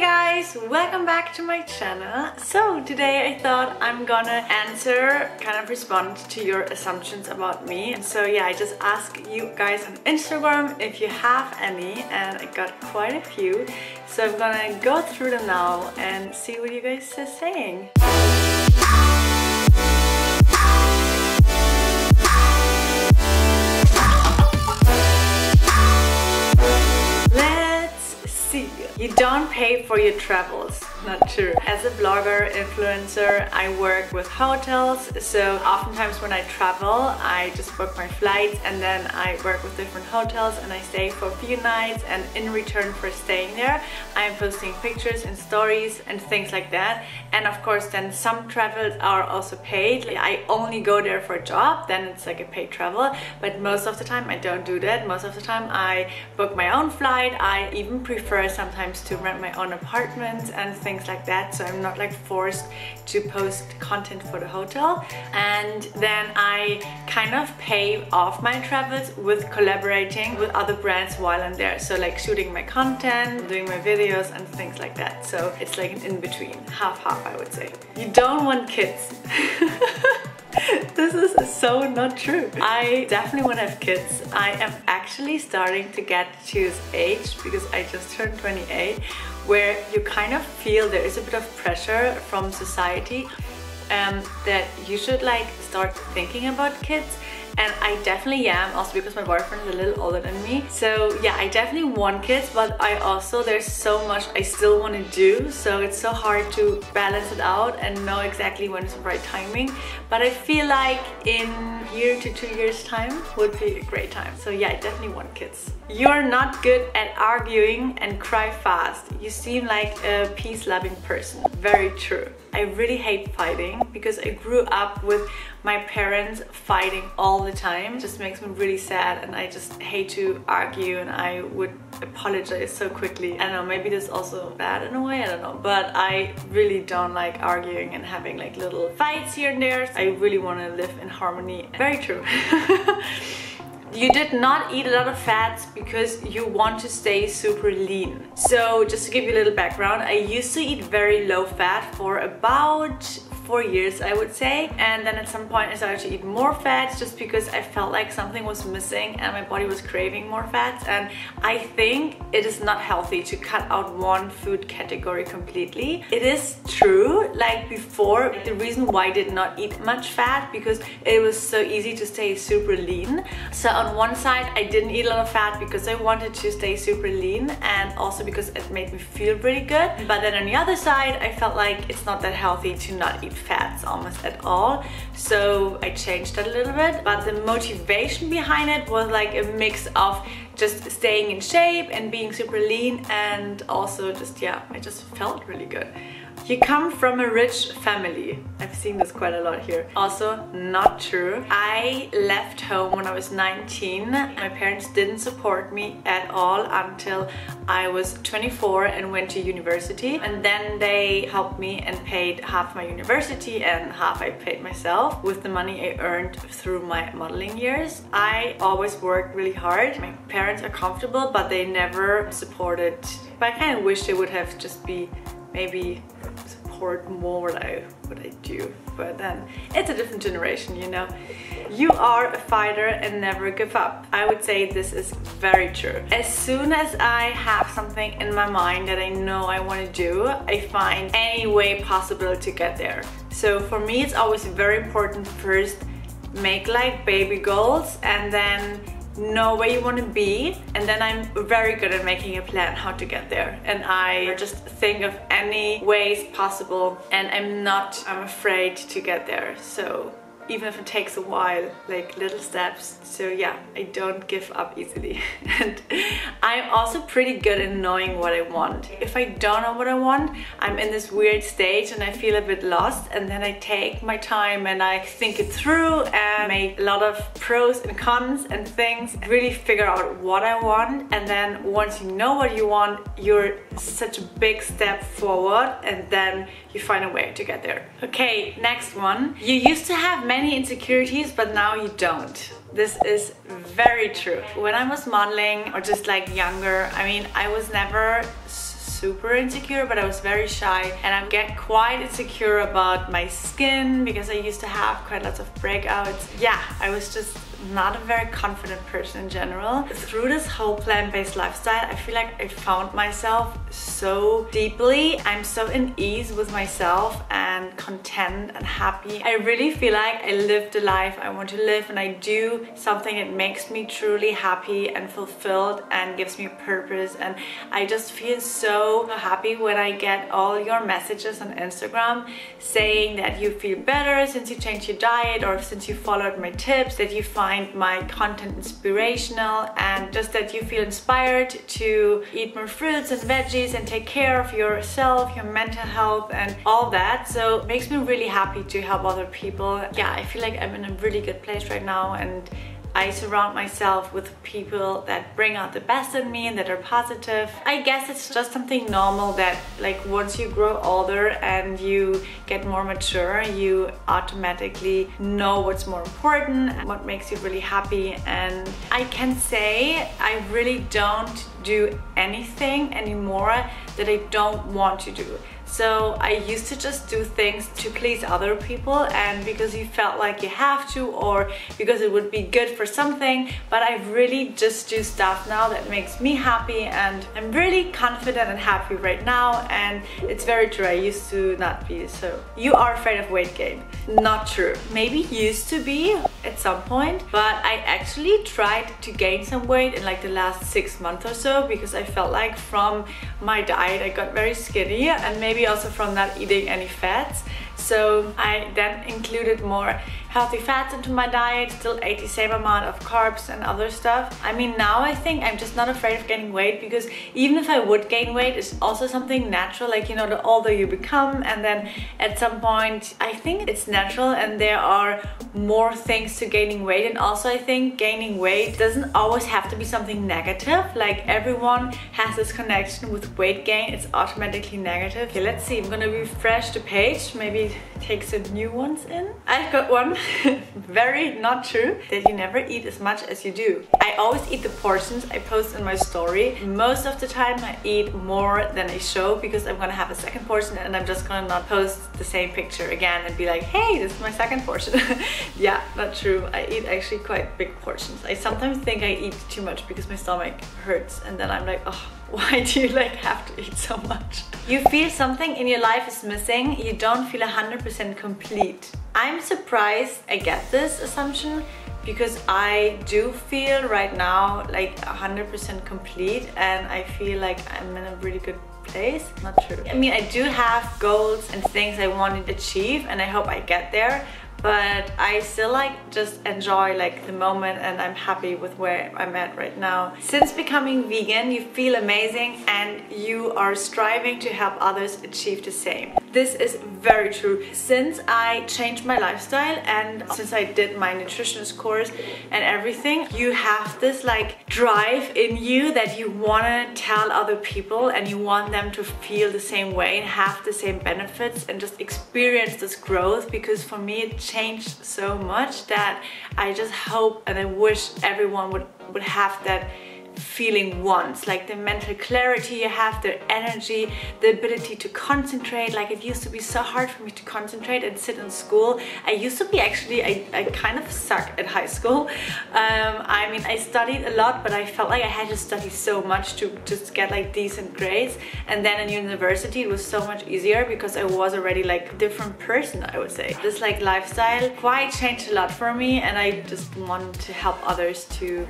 guys, welcome back to my channel. So today I thought I'm gonna respond to your assumptions about me. And so yeah, I just asked you guys on Instagram if you have any, and I got quite a few. So I'm gonna go through them now and see what you guys are saying. You don't pay for your travels. Not true. As a blogger, influencer, I work with hotels, so oftentimes when I travel, I just book my flights and then I work with different hotels and I stay for a few nights, and in return for staying there, I'm posting pictures and stories and things like that. And of course then some travels are also paid. Like, I only go there for a job, then it's like a paid travel, but most of the time I don't do that. Most of the time I book my own flight. I even prefer sometimes to rent my own apartment and things like that, so I'm not like forced to post content for the hotel. And then I kind of pay off my travels with collaborating with other brands while I'm there, so like shooting my content, doing my videos and things like that. So it's like an in-between, half-half I would say. You don't want kids. This is so not true. I definitely want to have kids. I am actually starting to get to this age, because I just turned 28, where you kind of feel there is a bit of pressure from society that you should like start thinking about kids. And I definitely am, also because my boyfriend is a little older than me. So yeah, I definitely want kids, but there's so much I still want to do. So it's so hard to balance it out and know exactly when is the right timing. But I feel like in a year to 2 years time would be a great time. So yeah, I definitely want kids. You're not good at arguing and cry fast. You seem like a peace-loving person. Very true. I really hate fighting because I grew up with my parents fighting all the time. It just makes me really sad, and I just hate to argue, and I would apologize so quickly. I don't know, maybe this is also bad in a way, I don't know, but I really don't like arguing and having like little fights here and there. I really want to live in harmony. Very true. You did not eat a lot of fats because you want to stay super lean. So just to give you a little background, I used to eat very low fat for about 4 years, I would say, and then at some point I started to eat more fats just because I felt like something was missing and my body was craving more fats. And I think it is not healthy to cut out one food category completely. It is true, like before, the reason why I did not eat much fat because it was so easy to stay super lean. So on one side I didn't eat a lot of fat because I wanted to stay super lean, and also because it made me feel pretty good. But then on the other side I felt like it's not that healthy to not eat fats almost at all, so I changed that a little bit. But the motivation behind it was like a mix of just staying in shape and being super lean, and also just, yeah, I just felt really good. You come from a rich family. I've seen this quite a lot here. Also, not true. I left home when I was 19. My parents didn't support me at all until I was 24 and went to university. And then they helped me and paid half my university and half I paid myself with the money I earned through my modeling years. I always worked really hard. My parents are comfortable, but they never supported. But I kind of wish they would have just maybe support more what I do, but then it's a different generation, you know. You are a fighter and never give up. I would say this is very true. As soon as I have something in my mind that I know I want to do, I find any way possible to get there. So for me it's always very important first make like baby goals and then know where you want to be, and then I'm very good at making a plan how to get there, and I just think of any ways possible, and I'm afraid to get there. So even if it takes a while, like little steps. So yeah, I don't give up easily. And I'm also pretty good in knowing what I want. If I don't know what I want, I'm in this weird stage and I feel a bit lost, and then I take my time and I think it through and make a lot of pros and cons and things, really figure out what I want. And then once you know what you want, you're such a big step forward, and then you find a way to get there. Okay, next one. You used to have many insecurities, but now you don't. This is very true. When I was modeling or just like younger, I mean, I was never super insecure, but I was very shy, and I get quite insecure about my skin because I used to have quite lots of breakouts. Yeah, I was just not a very confident person in general. Through this whole plant-based lifestyle, I feel like I found myself so deeply. I'm so in ease with myself and content and happy. I really feel like I live the life I want to live, and I do something that makes me truly happy and fulfilled and gives me a purpose. And I just feel so happy when I get all your messages on Instagram saying that you feel better since you changed your diet, or since you followed my tips, that you find my content inspirational, and just that you feel inspired to eat more fruits and veggies and take care of yourself, your mental health and all that. So it makes me really happy to help other people. Yeah, I feel like I'm in a really good place right now, and I surround myself with people that bring out the best in me and that are positive. I guess it's just something normal that, like, once you grow older and you get more mature, you automatically know what's more important and what makes you really happy. And I can say I really don't do anything anymore that I don't want to do. So I used to just do things to please other people, and because you felt like you have to, or because it would be good for something. But I really just do stuff now that makes me happy, and I'm really confident and happy right now. And it's very true, I used to not be. So you are afraid of weight gain. Not true. Maybe used to be at some point, but I actually tried to gain some weight in like the last 6 months or so, because I felt like from my diet I got very skinny, and maybe also from not eating any fats. So I then included more healthy fats into my diet, still ate the same amount of carbs and other stuff. I mean, now I think I'm just not afraid of gaining weight, because even if I would gain weight, it's also something natural. Like, you know, the older you become, and then at some point I think it's natural, and there are more things to gaining weight. And also I think gaining weight doesn't always have to be something negative. Like, everyone has this connection with weight gain, it's automatically negative. Okay, let's see, I'm gonna refresh the page, maybe take some new ones in. I've got one. Very not true, that you never eat as much as you do. I always eat the portions I post in my story. Most of the time I eat more than I show, because I'm gonna have a second portion, and I'm just gonna not post the same picture again and be like, hey, this is my second portion. Yeah, not true. I eat actually quite big portions. I sometimes think I eat too much because my stomach hurts, and then I'm like, oh, why do you like have to eat so much? You feel something in your life is missing. You don't feel 100% complete. I'm surprised I get this assumption, because I do feel right now like 100% complete, and I feel like I'm in a really good place. Not true. I mean, I do have goals and things I want to achieve, and I hope I get there. But I still like just enjoy like the moment, and I'm happy with where I'm at right now. Since becoming vegan, you feel amazing, and you are striving to help others achieve the same. This is very true. Since I changed my lifestyle, and since I did my nutritionist course and everything, you have this like drive in you that you want to tell other people, and you want them to feel the same way and have the same benefits and just experience this growth. Because for me it changed so much that I just hope and I wish everyone would have that feeling once, like the mental clarity you have, the energy, the ability to concentrate. Like, it used to be so hard for me to concentrate and sit in school. I used to be actually, I kind of suck at high school. I mean, I studied a lot, but I felt like I had to study so much to just get like decent grades. And then in university it was so much easier, because I was already like a different person, I would say. This like lifestyle quite changed a lot for me, and I just want to help others to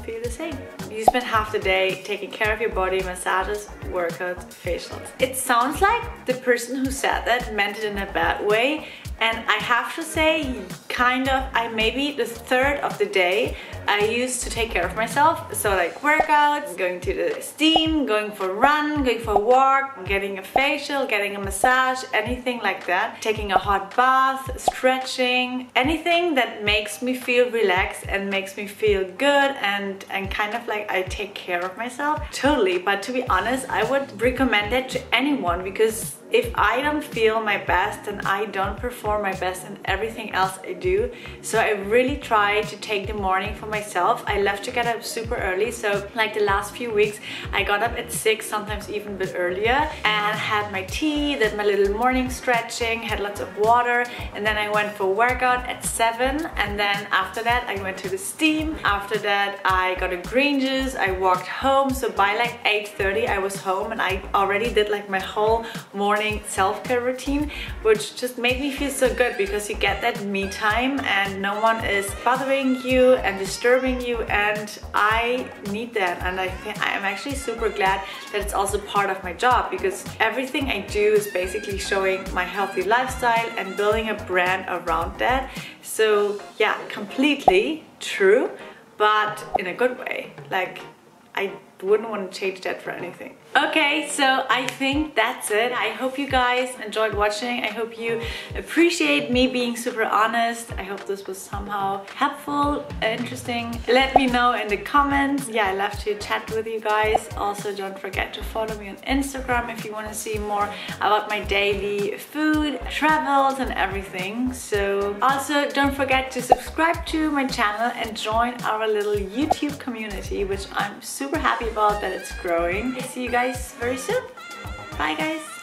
feel the same. You spend half the day taking care of your body, massages, workouts, facials. It sounds like the person who said that meant it in a bad way, and I have to say, kind of, maybe the third of the day I used to take care of myself. So like workouts, going to the steam, going for a run, going for a walk, getting a facial, getting a massage, anything like that. Taking a hot bath, stretching, anything that makes me feel relaxed and makes me feel good, and kind of like I take care of myself. Totally. But to be honest, I would recommend it to anyone, because if I don't feel my best, then I don't perform my best in everything else I do. So I really try to take the morning for myself. I love to get up super early, so like the last few weeks I got up at 6, sometimes even a bit earlier, and had my tea, did my little morning stretching, had lots of water, and then I went for a workout at 7, and then after that I went to the steam. After that I got a green juice, I walked home, so by like 8:30 I was home, and I already did like my whole morning self-care routine, which just made me feel so good because you get that me time and no one is bothering you and disturbing you, and I need that. And I think I'm actually super glad that it's also part of my job, because everything I do is basically showing my healthy lifestyle and building a brand around that. So yeah, completely true, but in a good way. Like, I wouldn't want to change that for anything. Okay, so I think that's it. I hope you guys enjoyed watching. I hope you appreciate me being super honest. I hope this was somehow helpful, interesting. Let me know in the comments. Yeah, I love to chat with you guys. Also, don't forget to follow me on Instagram if you want to see more about my daily food, travels, and everything. So also don't forget to subscribe to my channel and join our little YouTube community, which I'm super happy about that it's growing. See you guys very soon. Bye guys.